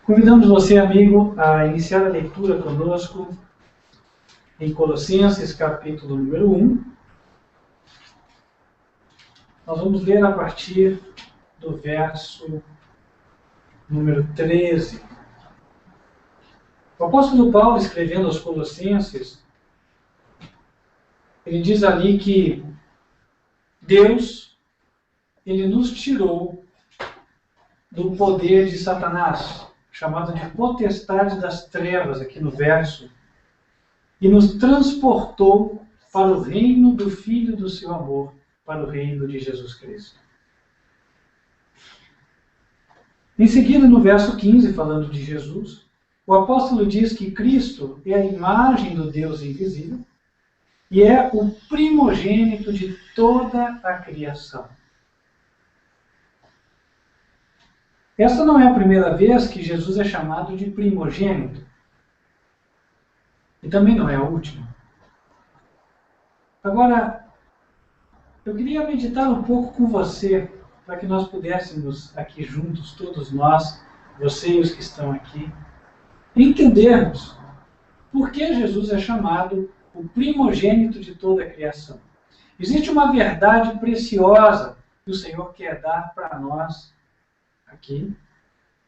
Convidamos você, amigo, a iniciar a leitura conosco em Colossenses, capítulo número 1. Nós vamos ler a partir do verso número 13. O apóstolo Paulo, escrevendo aos Colossenses, ele diz ali que Deus, ele nos tirou do poder de Satanás, chamado de potestade das trevas, aqui no verso, e nos transportou para o reino do Filho do seu amor, para o reino de Jesus Cristo. Em seguida, no verso 15, falando de Jesus, o apóstolo diz que Cristo é a imagem do Deus invisível e é o primogênito de toda a criação. Esta não é a primeira vez que Jesus é chamado de primogênito. E também não é a última. Agora, eu queria meditar um pouco com você, para que nós pudéssemos aqui juntos, todos nós, você e os que estão aqui, entendermos por que Jesus é chamado o primogênito de toda a criação. Existe uma verdade preciosa que o Senhor quer dar para nós aqui,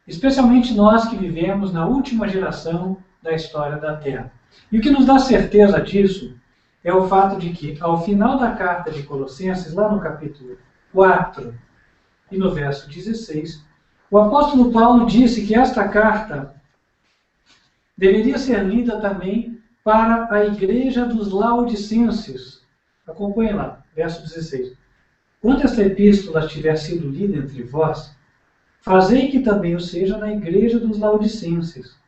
especialmente nós que vivemos na última geração da história da Terra. E o que nos dá certeza disso é o fato de que, ao final da carta de Colossenses, lá no capítulo 4 e no verso 16, o apóstolo Paulo disse que esta carta deveria ser lida também para a igreja dos Laodicenses. Acompanhe lá, verso 16. Quando esta epístola tiver sido lida entre vós, fazei que também o seja na igreja dos Laodicenses.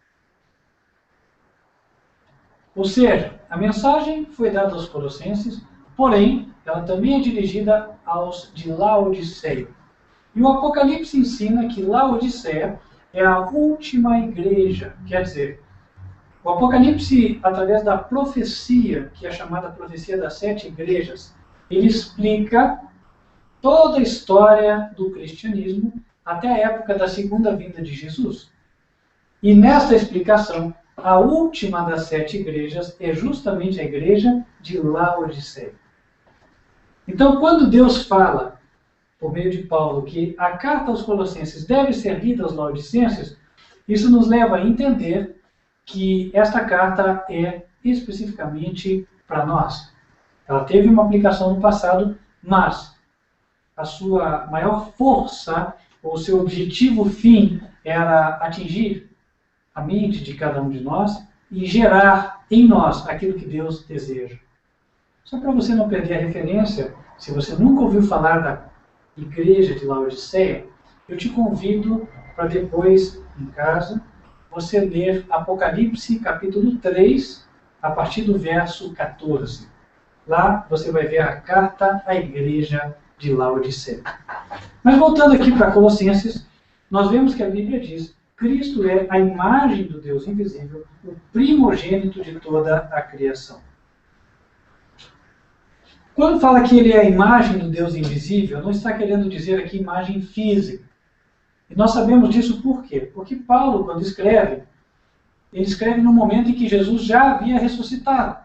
Ou seja, a mensagem foi dada aos Colossenses, porém, ela também é dirigida aos de Laodiceia. E o Apocalipse ensina que Laodiceia é a última igreja. Quer dizer, o Apocalipse, através da profecia, que é chamada profecia das 7 igrejas, ele explica toda a história do cristianismo até a época da segunda vinda de Jesus. E nesta explicação, a última das 7 igrejas é justamente a igreja de Laodiceia. Então, quando Deus fala, por meio de Paulo, que a carta aos Colossenses deve ser lida aos Laodicenses, isso nos leva a entender que esta carta é especificamente para nós. Ela teve uma aplicação no passado, mas a sua maior força, ou seu objetivo fim, era atingir a mente de cada um de nós e gerar em nós aquilo que Deus deseja. Só para você não perder a referência, se você nunca ouviu falar da igreja de Laodiceia, eu te convido para depois, em casa, você ler Apocalipse capítulo 3, a partir do verso 14. Lá você vai ver a carta à igreja de Laodiceia. Mas voltando aqui para Colossenses, nós vemos que a Bíblia diz: Cristo é a imagem do Deus invisível, o primogênito de toda a criação. Quando fala que ele é a imagem do Deus invisível, não está querendo dizer aqui imagem física. E nós sabemos disso por quê? Porque Paulo, quando escreve, ele escreve no momento em que Jesus já havia ressuscitado.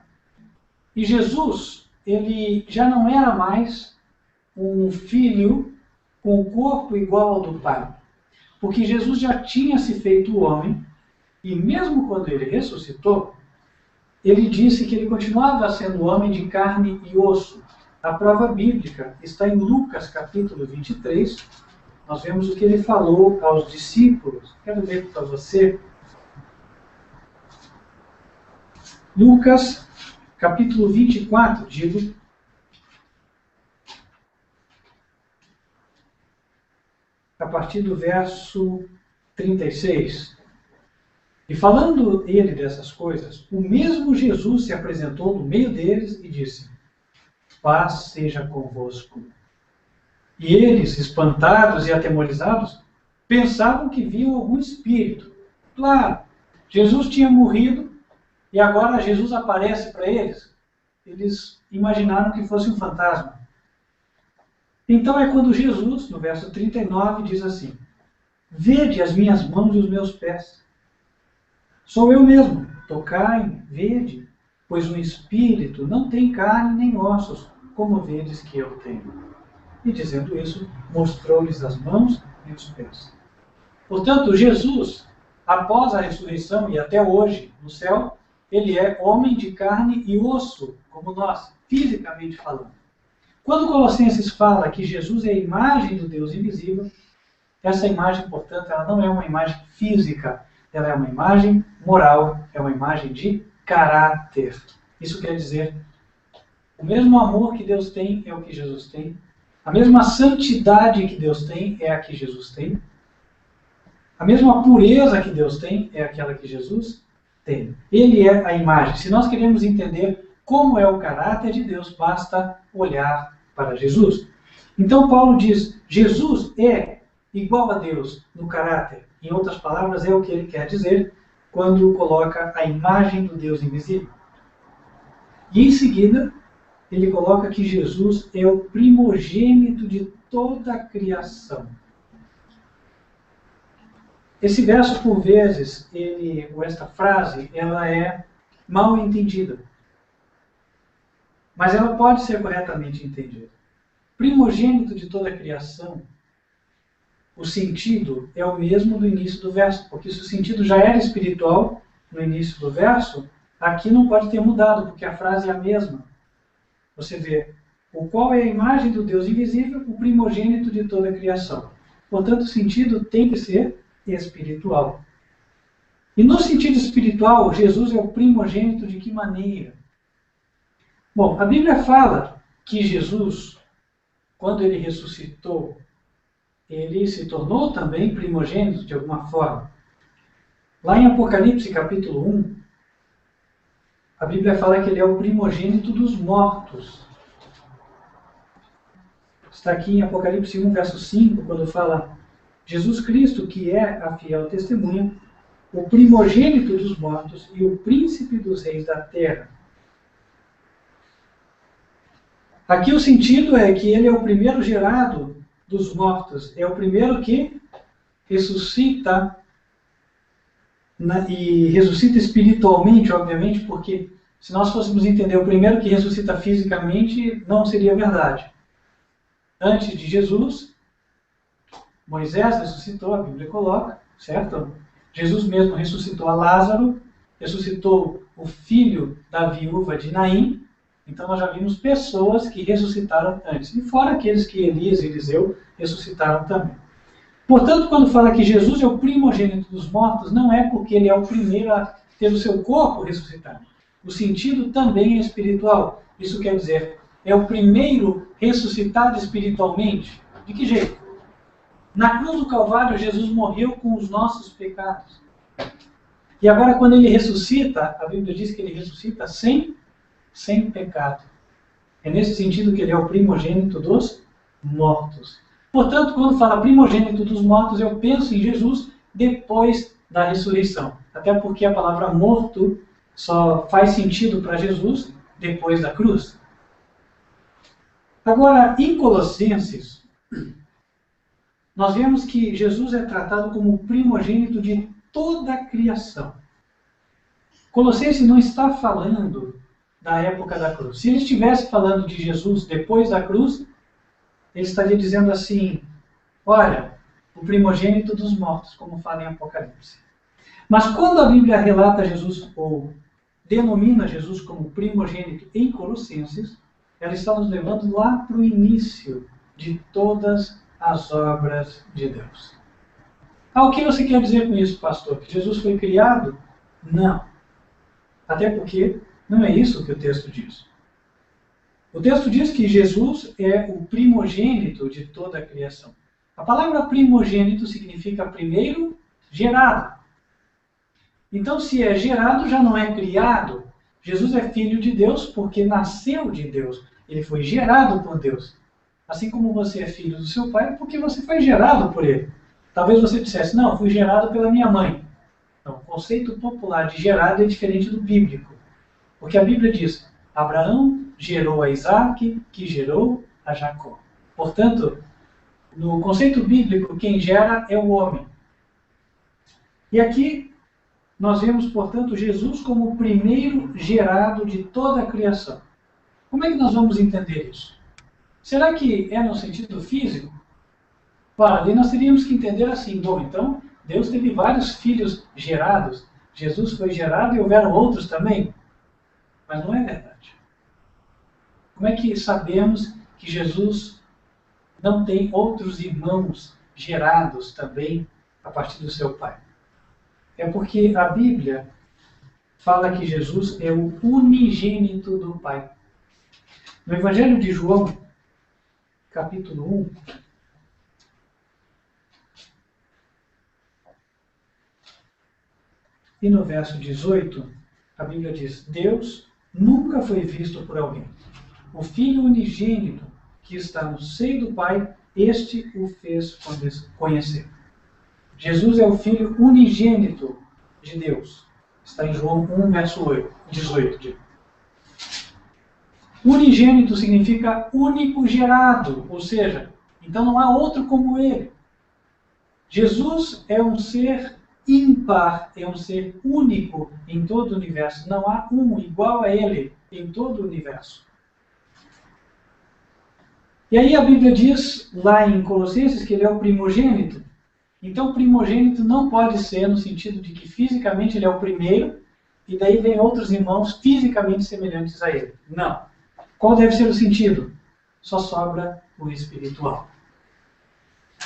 E Jesus, ele já não era mais um filho com o corpo igual ao do Pai. Porque Jesus já tinha se feito homem, e mesmo quando ele ressuscitou, ele disse que ele continuava sendo homem de carne e osso. A prova bíblica está em Lucas capítulo 23. Nós vemos o que ele falou aos discípulos. Quero ler para você. Lucas capítulo 24, digo. A partir do verso 36. E falando ele dessas coisas, o mesmo Jesus se apresentou no meio deles e disse: paz seja convosco. E eles, espantados e atemorizados, pensavam que viam algum espírito. Claro, Jesus tinha morrido e agora Jesus aparece para eles. Eles imaginaram que fosse um fantasma. Então é quando Jesus, no verso 39, diz assim: Vede as minhas mãos e os meus pés. Sou eu mesmo. Tocai, vede, pois o espírito não tem carne nem ossos, como vedes que eu tenho. E dizendo isso, mostrou-lhes as mãos e os pés. Portanto, Jesus, após a ressurreição e até hoje no céu, ele é homem de carne e osso, como nós, fisicamente falando. Quando Colossenses fala que Jesus é a imagem do Deus invisível, essa imagem, portanto, ela não é uma imagem física, ela é uma imagem moral, é uma imagem de caráter. Isso quer dizer, o mesmo amor que Deus tem é o que Jesus tem, a mesma santidade que Deus tem é a que Jesus tem, a mesma pureza que Deus tem é aquela que Jesus tem. Ele é a imagem. Se nós queremos entender como é o caráter de Deus, basta olhar para Jesus. Então Paulo diz, Jesus é igual a Deus no caráter. Em outras palavras, é o que ele quer dizer quando coloca a imagem do Deus invisível. E em seguida, ele coloca que Jesus é o primogênito de toda a criação. Esse verso, por vezes, ou esta frase, ela é mal entendida. Mas ela pode ser corretamente entendida. Primogênito de toda a criação, o sentido é o mesmo do início do verso, porque se o sentido já era espiritual no início do verso, aqui não pode ter mudado, porque a frase é a mesma. Você vê, o qual é a imagem do Deus invisível, o primogênito de toda a criação. Portanto, o sentido tem que ser espiritual. E no sentido espiritual, Jesus é o primogênito de que maneira? Bom, a Bíblia fala que Jesus, quando ele ressuscitou, ele se tornou também primogênito de alguma forma. Lá em Apocalipse capítulo 1, a Bíblia fala que ele é o primogênito dos mortos. Está aqui em Apocalipse 1, verso 5, quando fala Jesus Cristo, que é a fiel testemunha, o primogênito dos mortos e o príncipe dos reis da terra. Aqui o sentido é que ele é o primeiro gerado dos mortos, é o primeiro que ressuscita, e ressuscita espiritualmente, obviamente, porque se nós fôssemos entender o primeiro que ressuscita fisicamente, não seria verdade. Antes de Jesus, Moisés ressuscitou, a Bíblia coloca, certo? Jesus mesmo ressuscitou a Lázaro, ressuscitou o filho da viúva de Naim. Então nós já vimos pessoas que ressuscitaram antes. E fora aqueles que Elias e Eliseu ressuscitaram também. Portanto, quando fala que Jesus é o primogênito dos mortos, não é porque ele é o primeiro a ter o seu corpo ressuscitado. O sentido também é espiritual. Isso quer dizer, é o primeiro ressuscitado espiritualmente. De que jeito? Na cruz do Calvário, Jesus morreu com os nossos pecados. E agora, quando ele ressuscita, a Bíblia diz que ele ressuscita sem pecado. É nesse sentido que ele é o primogênito dos mortos. Portanto, quando fala primogênito dos mortos, eu penso em Jesus depois da ressurreição. Até porque a palavra morto só faz sentido para Jesus depois da cruz. Agora, em Colossenses, nós vemos que Jesus é tratado como o primogênito de toda a criação. Colossenses não está falando da época da cruz. Se ele estivesse falando de Jesus depois da cruz, ele estaria dizendo assim, olha, o primogênito dos mortos, como fala em Apocalipse. Mas quando a Bíblia relata Jesus, ou denomina Jesus como primogênito em Colossenses, ela está nos levando lá para o início de todas as obras de Deus. O que você quer dizer com isso, pastor? Que Jesus foi criado? Não. Até porque não é isso que o texto diz. O texto diz que Jesus é o primogênito de toda a criação. A palavra primogênito significa primeiro gerado. Então, se é gerado, já não é criado. Jesus é filho de Deus porque nasceu de Deus. Ele foi gerado por Deus. Assim como você é filho do seu pai, porque você foi gerado por ele. Talvez você dissesse, não, fui gerado pela minha mãe. Não, o conceito popular de gerado é diferente do bíblico. Porque a Bíblia diz, Abraão gerou a Isaac, que gerou a Jacó. Portanto, no conceito bíblico, quem gera é o homem. E aqui nós vemos, portanto, Jesus como o primeiro gerado de toda a criação. Como é que nós vamos entender isso? Será que é no sentido físico? Para, ali nós teríamos que entender assim, bom, então, Deus teve vários filhos gerados, Jesus foi gerado e houveram outros também. Mas não é verdade. Como é que sabemos que Jesus não tem outros irmãos gerados também a partir do seu Pai? É porque a Bíblia fala que Jesus é o unigênito do Pai. No Evangelho de João, capítulo 1, e no verso 18, a Bíblia diz: Deus nunca foi visto por alguém. O Filho unigênito que está no seio do Pai, este o fez conhecer. Jesus é o Filho unigênito de Deus. Está em João 1, verso 18. Unigênito significa único gerado, ou seja, então não há outro como ele. Jesus é um ser ímpar, é um ser único em todo o universo. Não há um igual a ele em todo o universo. E aí a Bíblia diz, lá em Colossenses, que ele é o primogênito. Então, o primogênito não pode ser no sentido de que fisicamente ele é o primeiro, e daí vem outros irmãos fisicamente semelhantes a ele. Não. Qual deve ser o sentido? Só sobra o espiritual.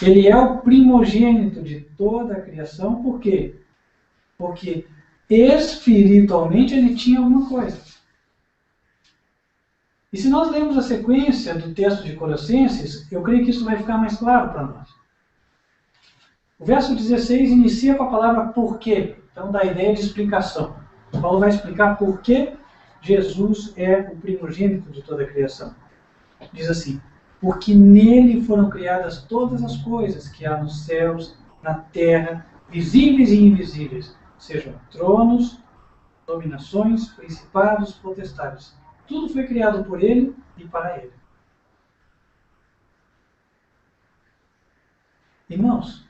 Ele é o primogênito de toda a criação, por quê? Porque espiritualmente ele tinha alguma coisa. E se nós lermos a sequência do texto de Colossenses, eu creio que isso vai ficar mais claro para nós. O verso 16 inicia com a palavra porquê. Então dá a ideia de explicação. Paulo vai explicar por que Jesus é o primogênito de toda a criação. Diz assim: porque nele foram criadas todas as coisas que há nos céus, na terra, visíveis e invisíveis, sejam tronos, dominações, principados, potestades. Tudo foi criado por ele e para ele. Irmãos,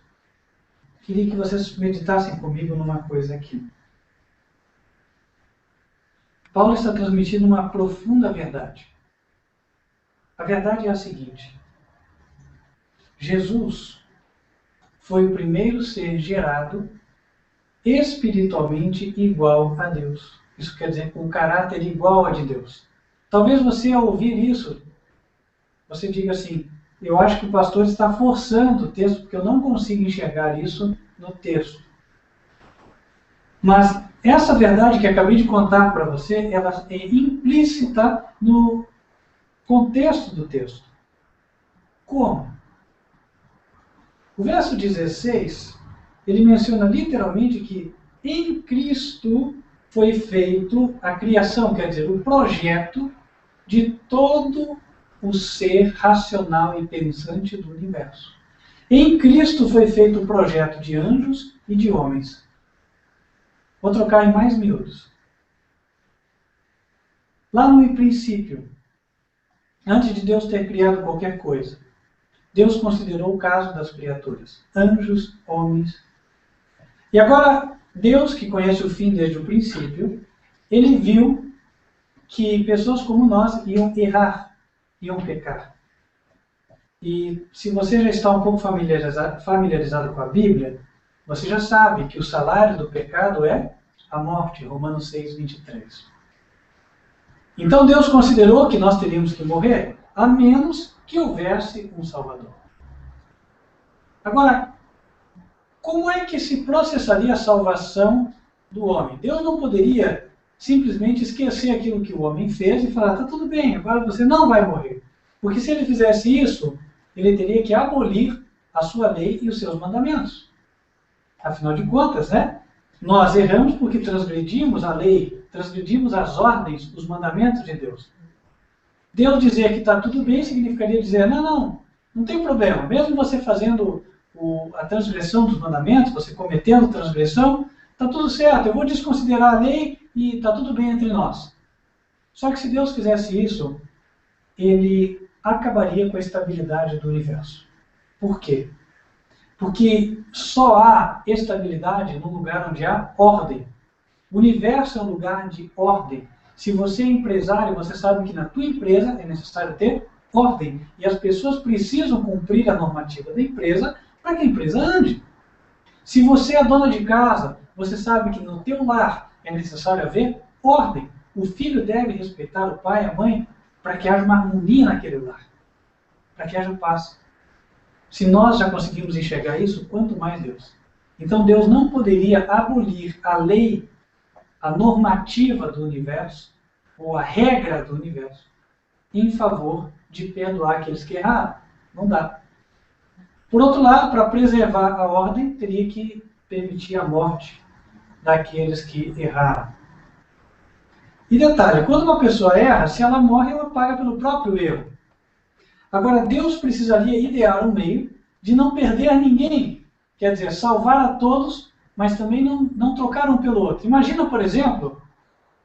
queria que vocês meditassem comigo numa coisa aqui. Paulo está transmitindo uma profunda verdade. A verdade é a seguinte: Jesus foi o primeiro ser gerado espiritualmente igual a Deus. Isso quer dizer, com um caráter igual a de Deus. Talvez você, ao ouvir isso, você diga assim: eu acho que o pastor está forçando o texto, porque eu não consigo enxergar isso no texto. Mas essa verdade que acabei de contar para você, ela é implícita no contexto do texto. Como? O verso 16, ele menciona literalmente que em Cristo foi feito a criação, quer dizer, o projeto de todo o ser racional e pensante do universo. Em Cristo foi feito o projeto de anjos e de homens. Vou trocar em mais miúdos. Lá no princípio, antes de Deus ter criado qualquer coisa, Deus considerou o caso das criaturas, anjos, homens. E agora, Deus, que conhece o fim desde o princípio, ele viu que pessoas como nós iam errar, iam pecar. E se você já está um pouco familiarizado com a Bíblia, você já sabe que o salário do pecado é a morte, Romanos 6, 23. Então Deus considerou que nós teríamos que morrer, a menos que houvesse um Salvador. Agora, como é que se processaria a salvação do homem? Deus não poderia simplesmente esquecer aquilo que o homem fez e falar: tá tudo bem, agora você não vai morrer. Porque se ele fizesse isso, ele teria que abolir a sua lei e os seus mandamentos. Afinal de contas, né? Nós erramos porque transgredimos a lei, transgredimos as ordens, os mandamentos de Deus. Deus dizer que está tudo bem significaria dizer: não tem problema. Mesmo você fazendo a transgressão dos mandamentos, você cometendo transgressão, está tudo certo. Eu vou desconsiderar a lei e está tudo bem entre nós. Só que se Deus fizesse isso, ele acabaria com a estabilidade do universo. Por quê? Porque só há estabilidade no lugar onde há ordem. O universo é um lugar de ordem. Se você é empresário, você sabe que na tua empresa é necessário ter ordem. E as pessoas precisam cumprir a normativa da empresa para que a empresa ande. Se você é dona de casa, você sabe que no teu lar é necessário haver ordem. O filho deve respeitar o pai e a mãe para que haja uma harmonia naquele lar, para que haja paz. Se nós já conseguimos enxergar isso, quanto mais Deus. Então Deus não poderia abolir a lei, a normativa do universo, ou a regra do universo, em favor de perdoar aqueles que erraram. Não dá. Por outro lado, para preservar a ordem, teria que permitir a morte daqueles que erraram. E detalhe, quando uma pessoa erra, se ela morre, ela paga pelo próprio erro. Agora, Deus precisaria idear um meio de não perder a ninguém. Quer dizer, salvar a todos, mas também não trocar um pelo outro. Imagina, por exemplo,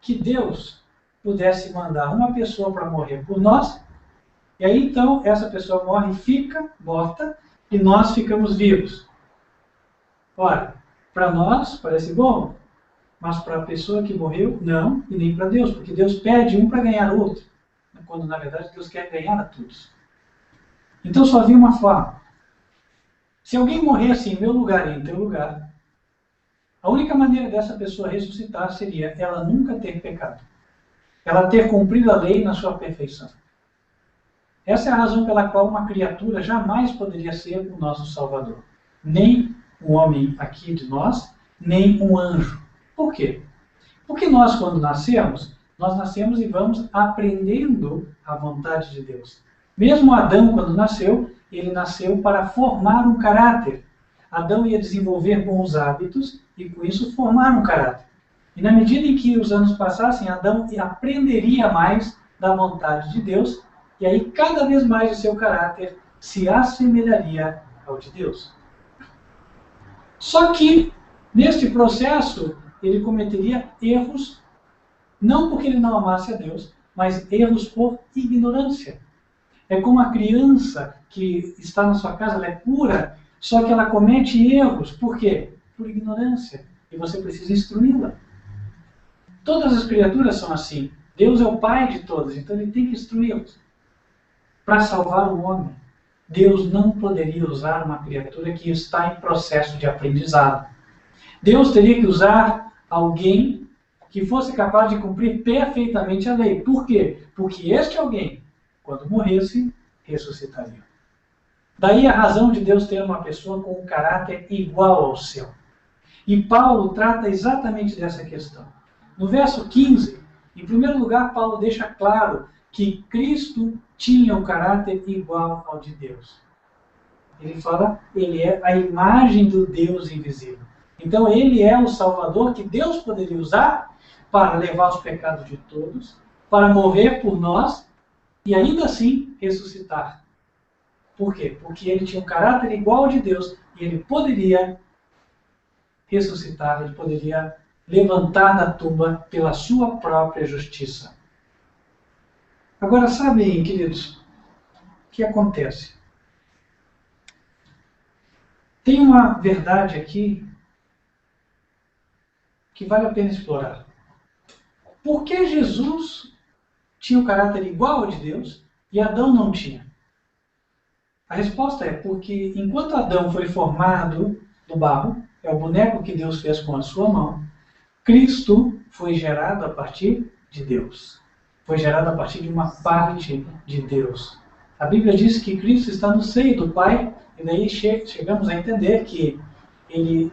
que Deus pudesse mandar uma pessoa para morrer por nós, e aí então essa pessoa morre e fica morta, e nós ficamos vivos. Ora, para nós parece bom, mas para a pessoa que morreu, não, e nem para Deus, porque Deus perde um para ganhar o outro, quando na verdade Deus quer ganhar a todos. Então só havia uma forma. Se alguém morresse em meu lugar e em teu lugar, a única maneira dessa pessoa ressuscitar seria ela nunca ter pecado. Ela ter cumprido a lei na sua perfeição. Essa é a razão pela qual uma criatura jamais poderia ser o nosso Salvador. Nem um homem aqui de nós, nem um anjo. Por quê? Porque nós, quando nascemos e vamos aprendendo a vontade de Deus. Mesmo Adão, quando nasceu, ele nasceu para formar um caráter. Adão ia desenvolver bons hábitos e, com isso, formar um caráter. E na medida em que os anos passassem, Adão aprenderia mais da vontade de Deus, e aí cada vez mais o seu caráter se assemelharia ao de Deus. Só que, neste processo, ele cometeria erros, não porque ele não amasse a Deus, mas erros por ignorância. É como a criança que está na sua casa, ela é pura, só que ela comete erros. Por quê? Por ignorância. E você precisa instruí-la. Todas as criaturas são assim. Deus é o pai de todas, então ele tem que instruí-los. Para salvar o homem, Deus não poderia usar uma criatura que está em processo de aprendizado. Deus teria que usar alguém que fosse capaz de cumprir perfeitamente a lei. Por quê? Porque este alguém, quando morresse, ressuscitaria. Daí a razão de Deus ter uma pessoa com um caráter igual ao seu. E Paulo trata exatamente dessa questão. No verso 15, em primeiro lugar, Paulo deixa claro que Cristo tinha um caráter igual ao de Deus. Ele fala, ele é a imagem do Deus invisível. Então ele é o Salvador que Deus poderia usar para levar os pecados de todos, para morrer por nós e ainda assim ressuscitar. Por quê? Porque ele tinha um caráter igual ao de Deus e ele poderia ressuscitar, ele poderia levantar da tumba pela sua própria justiça. Agora, sabem, queridos, o que acontece? Tem uma verdade aqui que vale a pena explorar. Por que Jesus tinha um caráter igual ao de Deus e Adão não tinha? A resposta é porque enquanto Adão foi formado do barro, é o boneco que Deus fez com a sua mão, Cristo foi gerado a partir de Deus. Foi gerado a partir de uma parte de Deus. A Bíblia diz que Cristo está no seio do Pai, e daí chegamos a entender que ele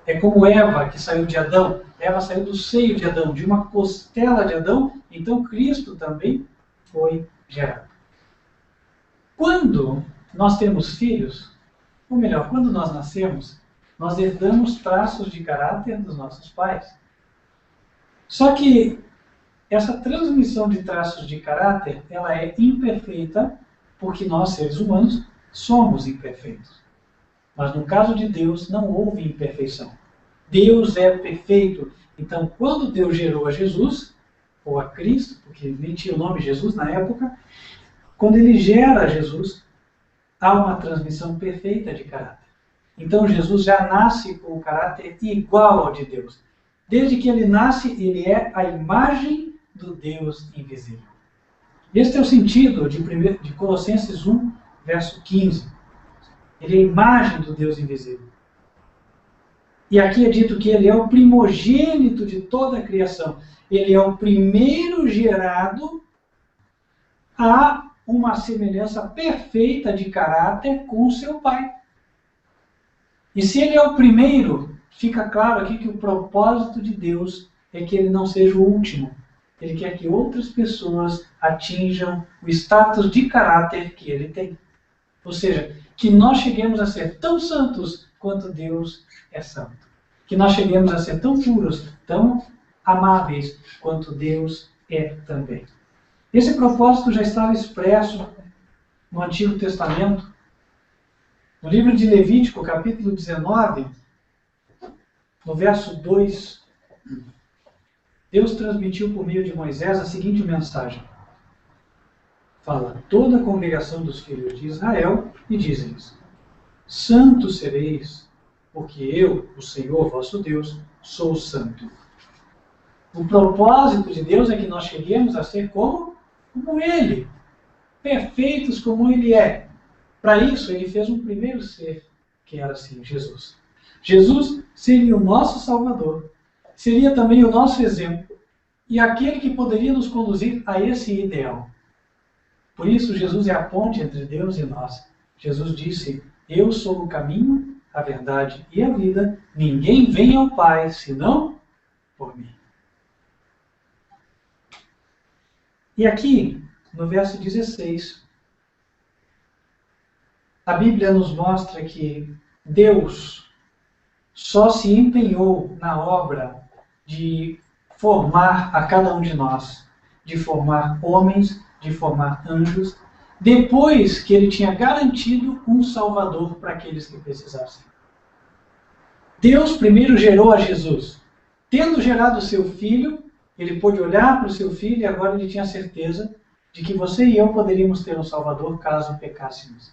é como Eva, que saiu de Adão. Eva saiu do seio de Adão, de uma costela de Adão, então Cristo também foi gerado. Quando nós temos filhos, ou melhor, quando nós nascemos, nós herdamos traços de caráter dos nossos pais. Só que essa transmissão de traços de caráter, ela é imperfeita, porque nós, seres humanos, somos imperfeitos. Mas no caso de Deus, não houve imperfeição. Deus é perfeito. Então, quando Deus gerou a Jesus, ou a Cristo, porque nem tinha o nome Jesus na época, quando ele gera Jesus, há uma transmissão perfeita de caráter. Então Jesus já nasce com o caráter igual ao de Deus. Desde que ele nasce, ele é a imagem do Deus invisível. Este é o sentido de Colossenses 1, verso 15. Ele é a imagem do Deus invisível. E aqui é dito que ele é o primogênito de toda a criação. Ele é o primeiro gerado a uma semelhança perfeita de caráter com o seu Pai. E se ele é o primeiro, fica claro aqui que o propósito de Deus é que ele não seja o último. Ele quer que outras pessoas atinjam o status de caráter que ele tem. Ou seja, que nós cheguemos a ser tão santos quanto Deus é santo. Que nós cheguemos a ser tão puros, tão amáveis quanto Deus é também. Esse propósito já estava expresso no Antigo Testamento. No livro de Levítico, capítulo 19, no verso 2, Deus transmitiu por meio de Moisés a seguinte mensagem. Fala, toda a congregação dos filhos de Israel, e diz-lhes, santos sereis, porque eu, o Senhor vosso Deus, sou santo. O propósito de Deus é que nós cheguemos a ser como Ele, perfeitos como Ele é. Para isso, Ele fez um primeiro ser, que era assim, Jesus. Jesus seria o nosso Salvador, seria também o nosso exemplo, e aquele que poderia nos conduzir a esse ideal. Por isso, Jesus é a ponte entre Deus e nós. Jesus disse, eu sou o caminho, a verdade e a vida, ninguém vem ao Pai, senão por mim. E aqui, no verso 16, a Bíblia nos mostra que Deus só se empenhou na obra de formar a cada um de nós, de formar homens, de formar anjos, depois que ele tinha garantido um Salvador para aqueles que precisassem. Deus primeiro gerou a Jesus. Tendo gerado o seu Filho, ele pôde olhar para o seu Filho e agora ele tinha certeza de que você e eu poderíamos ter um Salvador caso pecássemos.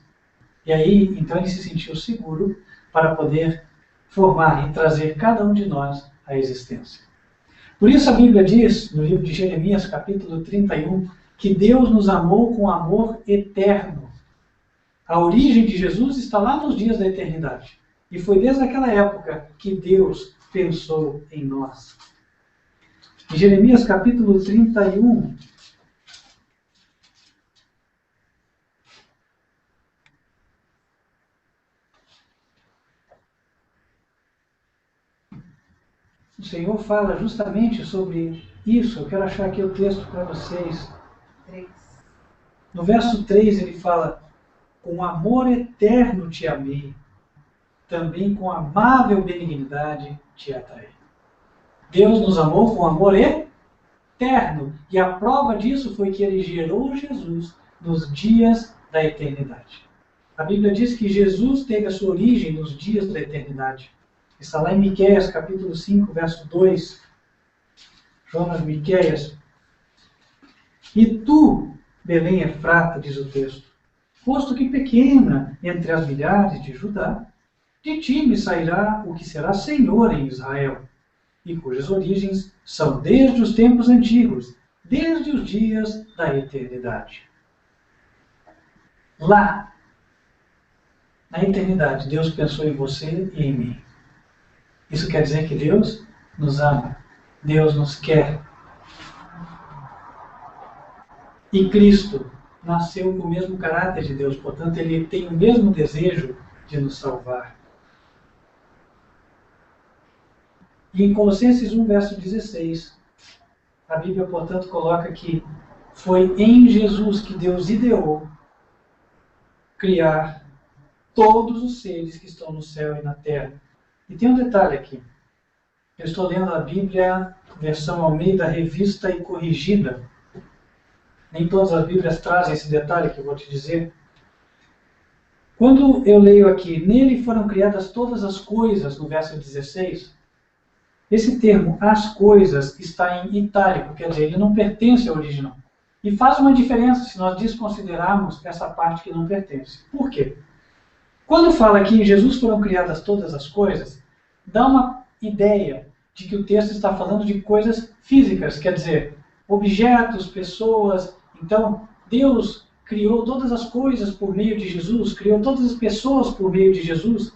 E aí, então ele se sentiu seguro para poder formar e trazer cada um de nós à existência. Por isso a Bíblia diz, no livro de Jeremias, capítulo 31, que Deus nos amou com amor eterno. A origem de Jesus está lá nos dias da eternidade. E foi desde aquela época que Deus pensou em nós. Em Jeremias capítulo 31, o Senhor fala justamente sobre isso. Eu quero achar aqui o texto para vocês. No verso 3 ele fala, com amor eterno te amei, também com amável benignidade te atraí. Deus nos amou com amor eterno. E a prova disso foi que ele gerou Jesus nos dias da eternidade. A Bíblia diz que Jesus teve a sua origem nos dias da eternidade. Está lá em Miqueias, capítulo 5, verso 2. Jonas Miqueias. E tu, Belém Efrata, diz o texto, posto que pequena entre as milhares de Judá, de ti me sairá o que será Senhor em Israel, e cujas origens são desde os tempos antigos, desde os dias da eternidade. Lá, na eternidade, Deus pensou em você e em mim. Isso quer dizer que Deus nos ama, Deus nos quer. E Cristo nasceu com o mesmo caráter de Deus, portanto, ele tem o mesmo desejo de nos salvar. E em Colossenses 1, verso 16, a Bíblia, portanto, coloca que foi em Jesus que Deus ideou criar todos os seres que estão no céu e na terra. E tem um detalhe aqui. Eu estou lendo a Bíblia, versão Almeida, revista e corrigida. Nem todas as Bíblias trazem esse detalhe que eu vou te dizer. Quando eu leio aqui, nele foram criadas todas as coisas, no verso 16, esse termo, as coisas, está em itálico, quer dizer, ele não pertence ao original. E faz uma diferença se nós desconsiderarmos essa parte que não pertence. Por quê? Quando fala que em Jesus foram criadas todas as coisas, dá uma ideia de que o texto está falando de coisas físicas, quer dizer, objetos, pessoas. Então, Deus criou todas as coisas por meio de Jesus, criou todas as pessoas por meio de Jesus.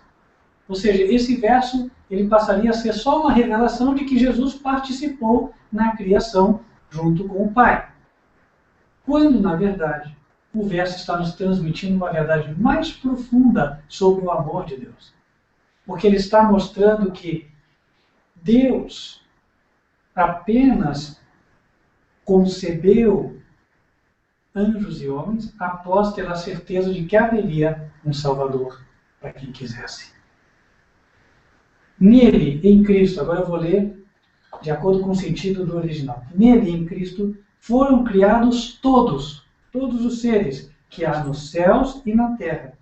Ou seja, esse verso ele passaria a ser só uma revelação de que Jesus participou na criação junto com o Pai. Quando, na verdade, o verso está nos transmitindo uma verdade mais profunda sobre o amor de Deus. Porque ele está mostrando que Deus apenas concebeu anjos e homens após ter a certeza de que haveria um Salvador para quem quisesse. Nele, em Cristo, agora eu vou ler de acordo com o sentido do original. Nele, em Cristo, foram criados todos os seres que há nos céus e na terra,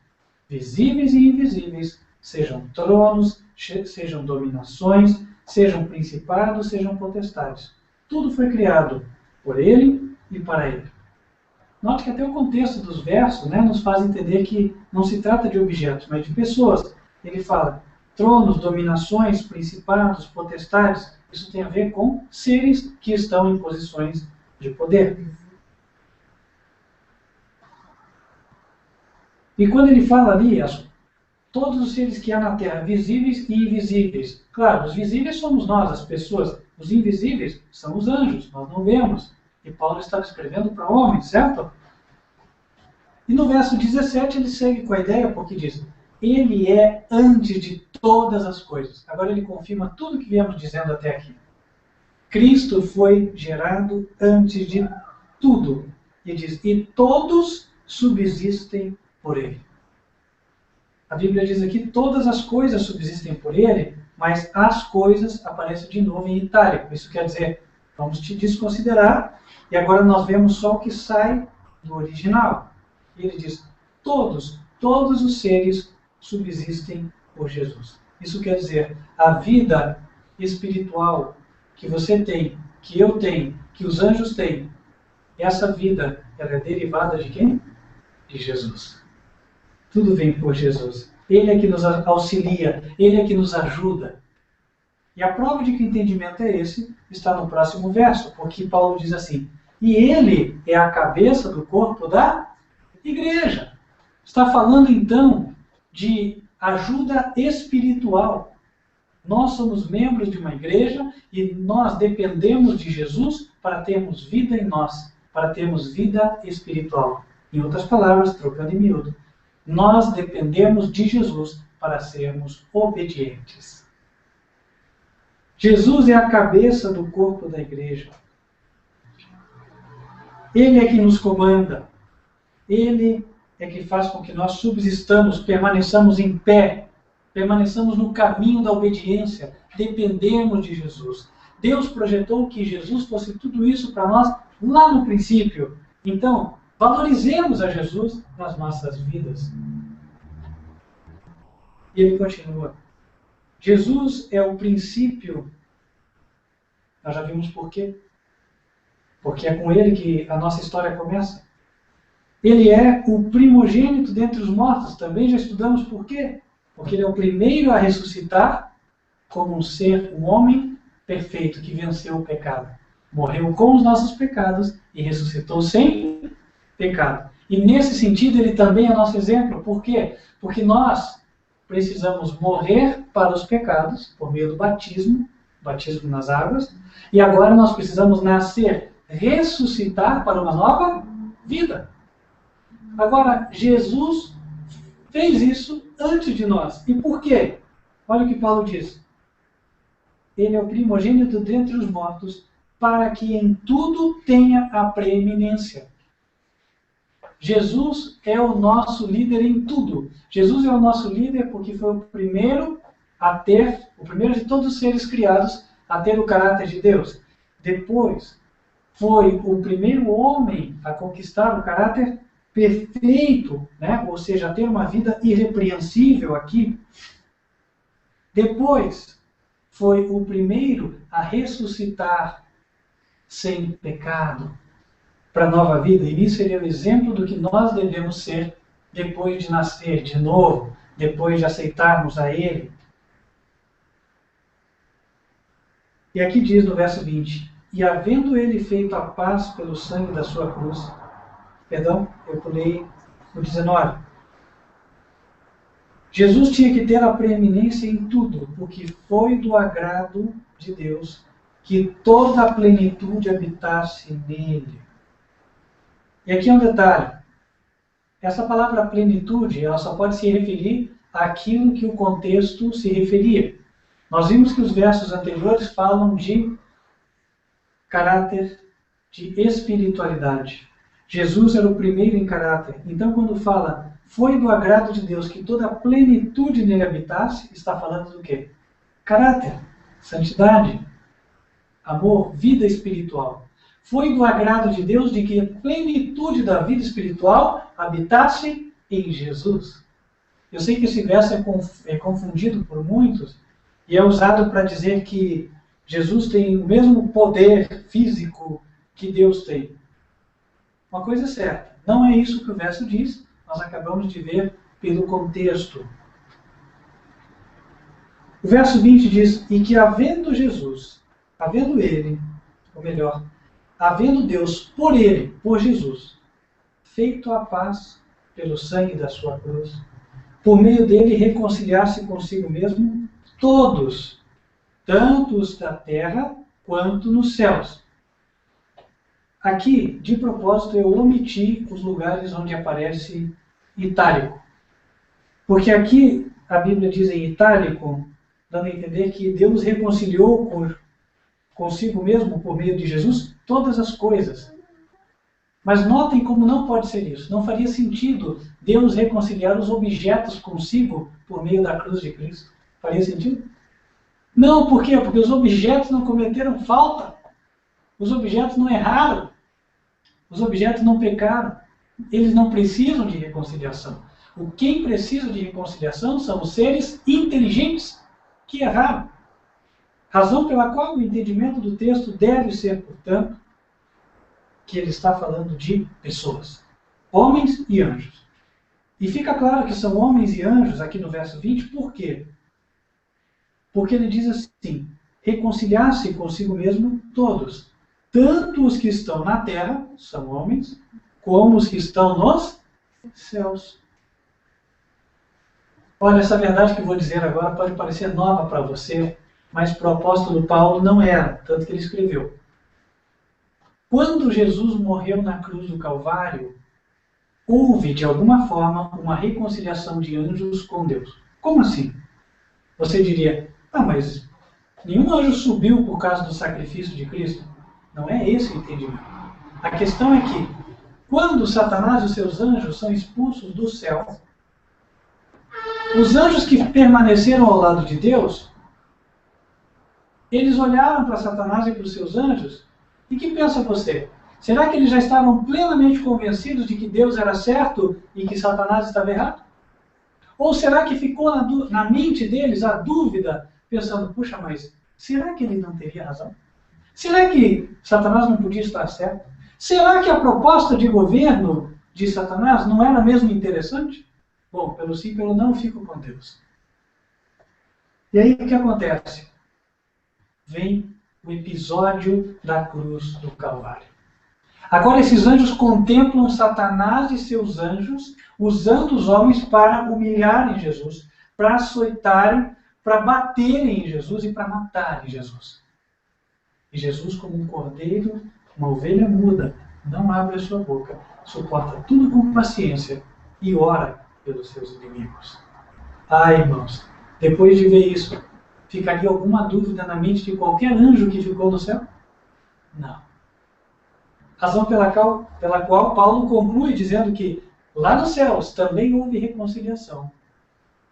visíveis e invisíveis, sejam tronos, sejam dominações, sejam principados, sejam potestades. Tudo foi criado por Ele e para Ele. Note que até o contexto dos versos nos faz entender que não se trata de objetos, mas de pessoas. Ele fala tronos, dominações, principados, potestades. Isso tem a ver com seres que estão em posições de poder. E quando ele fala ali, todos os seres que há na Terra, visíveis e invisíveis. Claro, os visíveis somos nós, as pessoas. Os invisíveis são os anjos, nós não vemos. E Paulo está escrevendo para homens, certo? E no verso 17 ele segue com a ideia, porque diz: Ele é antes de todas as coisas. Agora ele confirma tudo que viemos dizendo até aqui. Cristo foi gerado antes de tudo. E diz: e todos subsistem por Ele. A Bíblia diz aqui: todas as coisas subsistem por Ele, mas as coisas aparecem de novo em itálico. Isso quer dizer, vamos te desconsiderar, e agora nós vemos só o que sai do original. E ele diz: todos os seres subsistem por Jesus. Isso quer dizer, a vida espiritual que você tem, que eu tenho, que os anjos têm, essa vida, ela é derivada de quem? De Jesus. Tudo vem por Jesus. Ele é que nos auxilia, Ele é que nos ajuda. E a prova de que o entendimento é esse está no próximo verso, porque Paulo diz assim: e Ele é a cabeça do corpo da igreja. Está falando então de ajuda espiritual. Nós somos membros de uma igreja e nós dependemos de Jesus para termos vida em nós, para termos vida espiritual. Em outras palavras, trocando em miúdo, nós dependemos de Jesus para sermos obedientes. Jesus é a cabeça do corpo da igreja. Ele é que nos comanda. Ele é que faz com que nós subsistamos, permaneçamos em pé, permaneçamos no caminho da obediência, dependemos de Jesus. Deus projetou que Jesus fosse tudo isso para nós lá no princípio. Então, valorizemos a Jesus nas nossas vidas. E ele continua: Jesus é o princípio. Nós já vimos por quê. Porque é com ele que a nossa história começa. Ele é o primogênito dentre os mortos. Também já estudamos por quê. Porque ele é o primeiro a ressuscitar como um ser, um homem perfeito que venceu o pecado. Morreu com os nossos pecados e ressuscitou sem pecado. E nesse sentido ele também é nosso exemplo. Por quê? Porque nós precisamos morrer para os pecados por meio do batismo nas águas, e agora nós precisamos nascer, ressuscitar para uma nova vida. Agora, Jesus fez isso antes de nós. E por quê? Olha o que Paulo diz. Ele é o primogênito dentre os mortos, para que em tudo tenha a preeminência. Jesus é o nosso líder em tudo. Jesus é o nosso líder porque foi o primeiro de todos os seres criados a ter o caráter de Deus. Depois, foi o primeiro homem a conquistar o caráter perfeito, ou seja, a ter uma vida irrepreensível aqui. Depois, foi o primeiro a ressuscitar sem pecado para a nova vida. E isso ele é o exemplo do que nós devemos ser depois de nascer de novo, depois de aceitarmos a Ele. E aqui diz no verso 20, e havendo Ele feito a paz pelo sangue da sua cruz, perdão, eu pulei no 19. Jesus tinha que ter a preeminência em tudo, porque foi do agrado de Deus que toda a plenitude habitasse nele. E aqui é um detalhe. Essa palavra plenitude, ela só pode se referir àquilo que o contexto se referia. Nós vimos que os versos anteriores falam de caráter, de espiritualidade. Jesus era o primeiro em caráter. Então, quando fala, foi do agrado de Deus que toda a plenitude nele habitasse, está falando do quê? Caráter, santidade, amor, vida espiritual. Foi do agrado de Deus de que a plenitude da vida espiritual habitasse em Jesus. Eu sei que esse verso é confundido por muitos e é usado para dizer que Jesus tem o mesmo poder físico que Deus tem. Uma coisa é certa, não é isso que o verso diz, nós acabamos de ver pelo contexto. O verso 20 diz, e que havendo Jesus, havendo ele, ou melhor, havendo Deus por ele, por Jesus, feito a paz pelo sangue da sua cruz, por meio dele reconciliar-se consigo mesmo todos, tanto os da terra quanto nos céus. Aqui, de propósito, eu omiti os lugares onde aparece itálico. Porque aqui a Bíblia diz em itálico, dando a entender que Deus reconciliou consigo mesmo, por meio de Jesus, todas as coisas. Mas notem como não pode ser isso. Não faria sentido Deus reconciliar os objetos consigo por meio da cruz de Cristo. Faria sentido? Não, por quê? Porque os objetos não cometeram falta. Os objetos não erraram. Os objetos não pecaram. Eles não precisam de reconciliação. Quem precisa de reconciliação são os seres inteligentes que erraram. Razão pela qual o entendimento do texto deve ser, portanto, que ele está falando de pessoas, homens e anjos. E fica claro que são homens e anjos aqui no verso 20, por quê? Porque ele diz assim, reconciliar-se consigo mesmo todos, tanto os que estão na terra, são homens, como os que estão nos céus. Olha, essa verdade que eu vou dizer agora pode parecer nova para você, mas para o apóstolo Paulo não era, tanto que ele escreveu. Quando Jesus morreu na cruz do Calvário, houve, de alguma forma, uma reconciliação de anjos com Deus. Como assim? Você diria, mas nenhum anjo subiu por causa do sacrifício de Cristo. Não é esse o entendimento. A questão é que, quando Satanás e os seus anjos são expulsos do céu, os anjos que permaneceram ao lado de Deus, eles olharam para Satanás e para os seus anjos, e que pensa você? Será que eles já estavam plenamente convencidos de que Deus era certo e que Satanás estava errado? Ou será que ficou na mente deles a dúvida, pensando, puxa, mas será que ele não teria razão? Será que Satanás não podia estar certo? Será que a proposta de governo de Satanás não era mesmo interessante? Bom, pelo sim, pelo não, fico com Deus. E aí o que acontece? Vem o episódio da cruz do Calvário. Agora esses anjos contemplam Satanás e seus anjos usando os homens para humilharem Jesus, para açoitarem, para baterem em Jesus e para matarem Jesus. E Jesus, como um cordeiro, uma ovelha muda, não abre a sua boca, suporta tudo com paciência e ora pelos seus inimigos. Irmãos, depois de ver isso, ficaria alguma dúvida na mente de qualquer anjo que ficou no céu? Não. Razão pela qual Paulo conclui dizendo que lá nos céus também houve reconciliação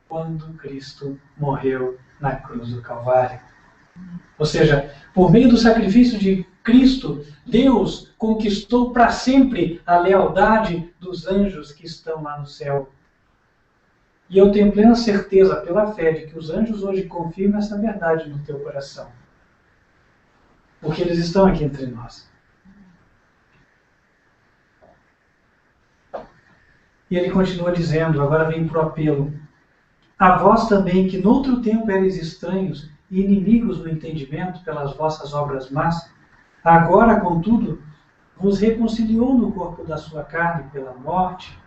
quando Cristo morreu na cruz do Calvário. Ou seja, por meio do sacrifício de Cristo, Deus conquistou para sempre a lealdade dos anjos que estão lá no céu. E eu tenho plena certeza, pela fé, de que os anjos hoje confirmam essa verdade no teu coração. Porque eles estão aqui entre nós. E ele continua dizendo, agora vem para o apelo. A vós também, que noutro tempo eres estranhos e inimigos no entendimento pelas vossas obras más, agora, contudo, vos reconciliou no corpo da sua carne pela morte,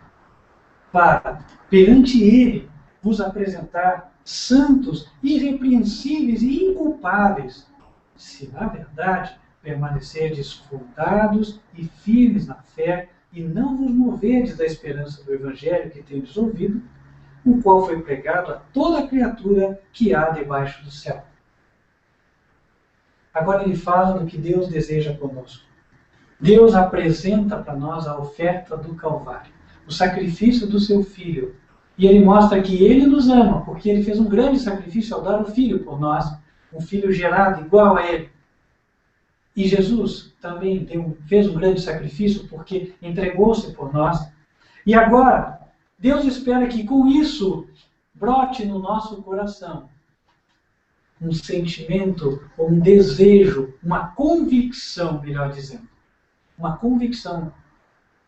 para, perante ele, vos apresentar santos, irrepreensíveis e inculpáveis, se, na verdade, permanecerdes fundados e firmes na fé e não vos moverdes da esperança do Evangelho que tendes ouvido, o qual foi pregado a toda criatura que há debaixo do céu. Agora ele fala do que Deus deseja conosco. Deus apresenta para nós a oferta do Calvário, o sacrifício do seu Filho. E ele mostra que ele nos ama, porque ele fez um grande sacrifício ao dar o Filho por nós, um Filho gerado igual a ele. E Jesus também fez um grande sacrifício porque entregou-se por nós. E agora, Deus espera que com isso brote no nosso coração um sentimento, um desejo, uma convicção, melhor dizendo. Uma convicção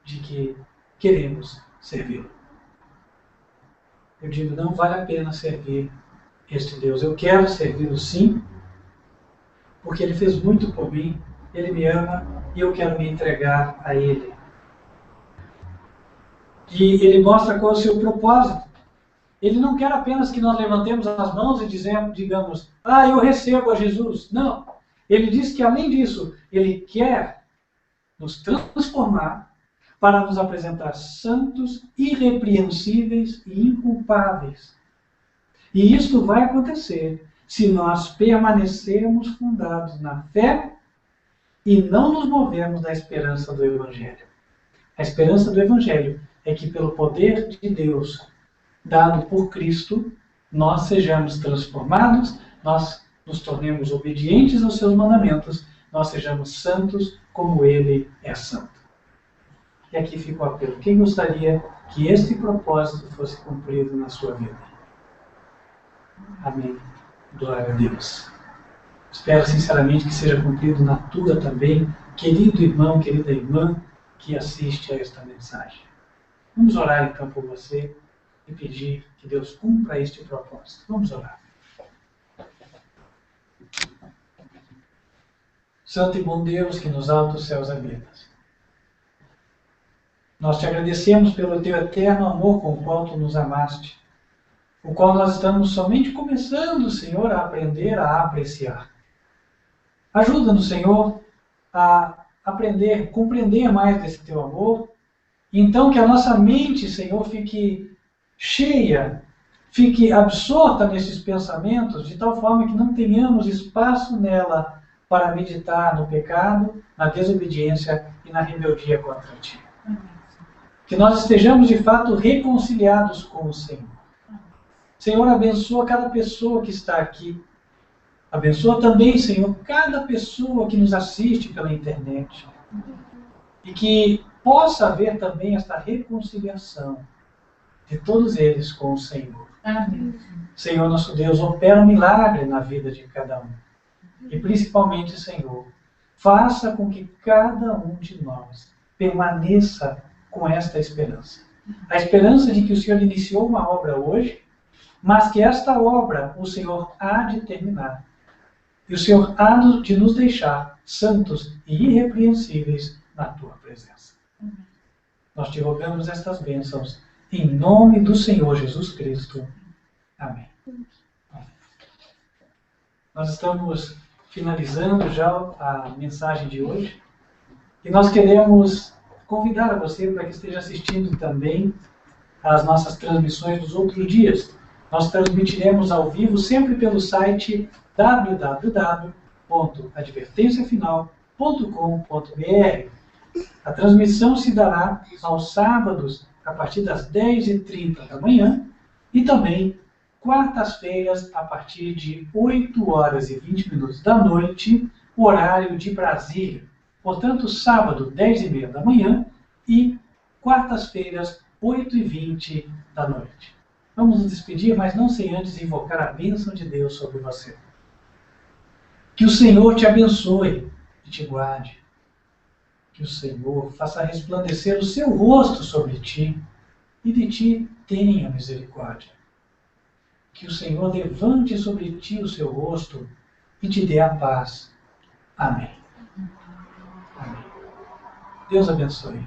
de que queremos servi-lo. Eu digo, não vale a pena servir este Deus. Eu quero servi-lo sim, porque ele fez muito por mim, ele me ama e eu quero me entregar a ele. E ele mostra qual é o seu propósito. Ele não quer apenas que nós levantemos as mãos e digamos, eu recebo a Jesus. Não. Ele diz que, além disso, ele quer nos transformar para nos apresentar santos, irrepreensíveis e inculpáveis. E isto vai acontecer se nós permanecermos fundados na fé e não nos movermos da esperança do Evangelho. A esperança do Evangelho é que, pelo poder de Deus, dado por Cristo, nós sejamos transformados, nós nos tornemos obedientes aos seus mandamentos, nós sejamos santos como Ele é santo. E aqui fica o apelo. Quem gostaria que este propósito fosse cumprido na sua vida? Amém. Glória a Deus. Espero sinceramente que seja cumprido na tua também, querido irmão, querida irmã, que assiste a esta mensagem. Vamos orar então por você e pedir que Deus cumpra este propósito. Vamos orar. Santo e bom Deus, que nos altos céus habitas. Nós te agradecemos pelo teu eterno amor com o qual tu nos amaste, o qual nós estamos somente começando, Senhor, a aprender a apreciar. Ajuda-nos, Senhor, a aprender, compreender mais desse teu amor, e então que a nossa mente, Senhor, fique cheia, fique absorta nesses pensamentos, de tal forma que não tenhamos espaço nela para meditar no pecado, na desobediência e na rebeldia contra ti. Que nós estejamos de fato reconciliados com o Senhor. Senhor, abençoa cada pessoa que está aqui. Abençoa também, Senhor, cada pessoa que nos assiste pela internet. E que possa haver também esta reconciliação de todos eles com o Senhor. Amém. Senhor, nosso Deus, opera um milagre na vida de cada um. E principalmente, Senhor, faça com que cada um de nós permaneça com esta esperança. A esperança de que o Senhor iniciou uma obra hoje, mas que esta obra o Senhor há de terminar. E o Senhor há de nos deixar santos e irrepreensíveis na tua presença. Nós te rogamos estas bênçãos em nome do Senhor Jesus Cristo. Amém. Nós estamos finalizando já a mensagem de hoje e nós queremos convidar a você para que esteja assistindo também às nossas transmissões dos outros dias. Nós transmitiremos ao vivo sempre pelo site www.advertenciafinal.com.br. A transmissão se dará aos sábados a partir das 10h30 da manhã e também quartas-feiras a partir de 8h20 da noite, horário de Brasília. Portanto, sábado, 10h30 da manhã e quartas-feiras, 8h20 da noite. Vamos nos despedir, mas não sem antes invocar a bênção de Deus sobre você. Que o Senhor te abençoe e te guarde. Que o Senhor faça resplandecer o seu rosto sobre ti e de ti tenha misericórdia. que o Senhor levante sobre ti o seu rosto e te dê a paz. Amém. Amém. Deus abençoe.